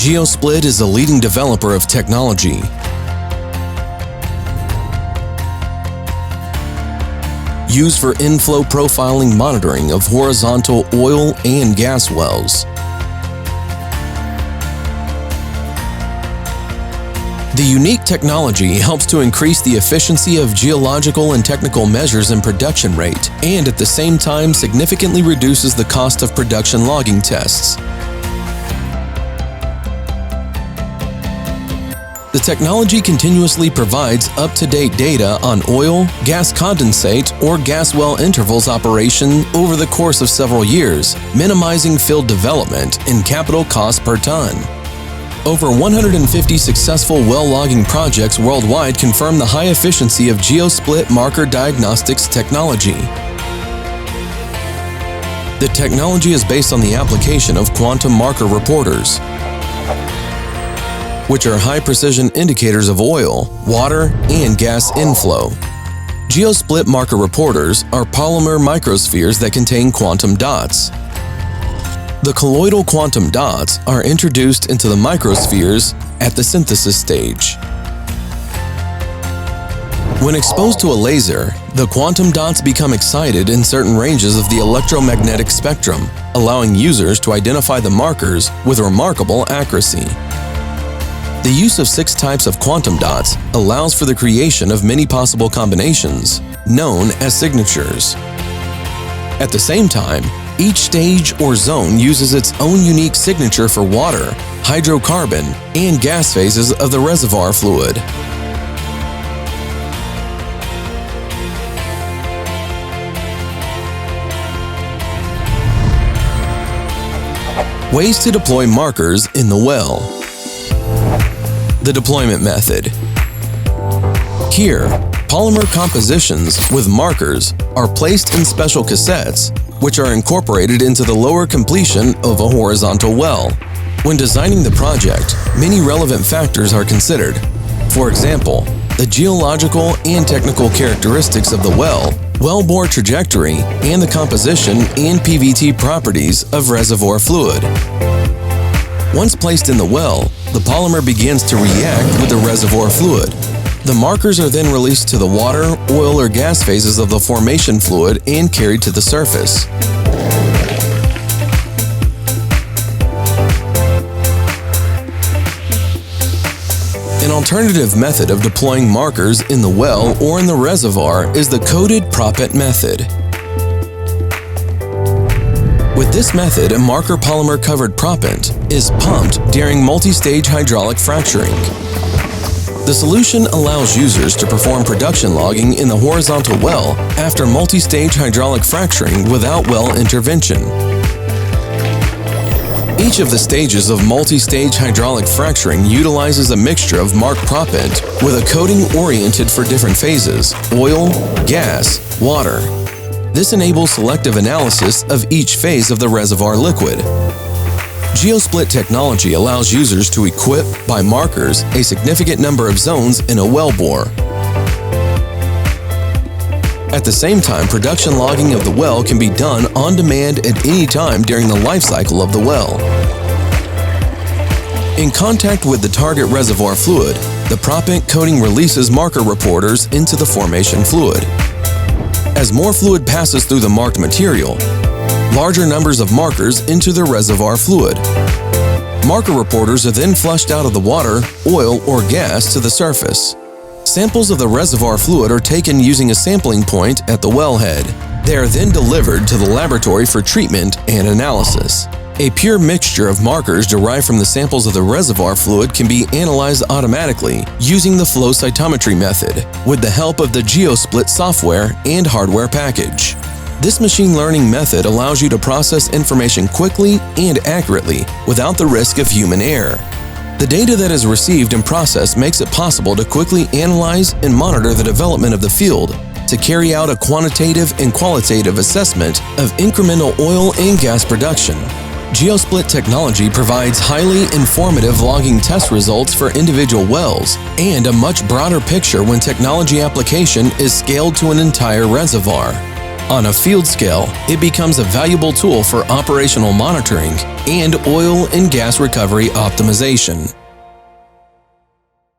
Geosplit is a leading developer of technology. Used for inflow profiling monitoring of horizontal oil and gas wells. The unique technology helps to increase the efficiency of geological and technical measures and production rate, and at the same time significantly reduces the cost of production logging tests. The technology continuously provides up-to-date data on oil, gas condensate, or gas well intervals operation over the course of several years, minimizing field development and capital cost per ton. Over 150 successful well logging projects worldwide confirm the high efficiency of Geosplit marker diagnostics technology. The technology is based on the application of quantum marker reporters, which are high-precision indicators of oil, water, and gas inflow. Geosplit marker reporters are polymer microspheres that contain quantum dots. The colloidal quantum dots are introduced into the microspheres at the synthesis stage. When exposed to a laser, the quantum dots become excited in certain ranges of the electromagnetic spectrum, allowing users to identify the markers with remarkable accuracy. The use of 6 types of quantum dots allows for the creation of many possible combinations, known as signatures. At the same time, each stage or zone uses its own unique signature for water, hydrocarbon, and gas phases of the reservoir fluid. Ways to deploy markers in the well. The deployment method. Here, polymer compositions with markers are placed in special cassettes, which are incorporated into the lower completion of a horizontal well. When designing the project, many relevant factors are considered. For example, the geological and technical characteristics of the well bore trajectory, and the composition and PVT properties of reservoir fluid. Once placed in the well, the polymer begins to react with the reservoir fluid. The markers are then released to the water, oil, or gas phases of the formation fluid and carried to the surface. An alternative method of deploying markers in the well or in the reservoir is the coated proppant method. With this method, a marker polymer-covered proppant is pumped during multi-stage hydraulic fracturing. The solution allows users to perform production logging in the horizontal well after multi-stage hydraulic fracturing without well intervention. Each of the stages of multi-stage hydraulic fracturing utilizes a mixture of marked proppant with a coating oriented for different phases: oil, gas, water. This enables selective analysis of each phase of the reservoir liquid. Geosplit technology allows users to equip, by markers, a significant number of zones in a wellbore. At the same time, production logging of the well can be done on demand at any time during the life cycle of the well. In contact with the target reservoir fluid, the proppant coating releases marker reporters into the formation fluid. As more fluid passes through the marked material, larger numbers of markers enter the reservoir fluid. Marker reporters are then flushed out of the water, oil, or gas to the surface. Samples of the reservoir fluid are taken using a sampling point at the wellhead. They are then delivered to the laboratory for treatment and analysis. A pure mixture of markers derived from the samples of the reservoir fluid can be analyzed automatically using the flow cytometry method with the help of the Geosplit software and hardware package. This machine learning method allows you to process information quickly and accurately without the risk of human error. The data that is received and processed makes it possible to quickly analyze and monitor the development of the field, to carry out a quantitative and qualitative assessment of incremental oil and gas production. Geosplit technology provides highly informative logging test results for individual wells and a much broader picture when technology application is scaled to an entire reservoir. On a field scale, it becomes a valuable tool for operational monitoring and oil and gas recovery optimization.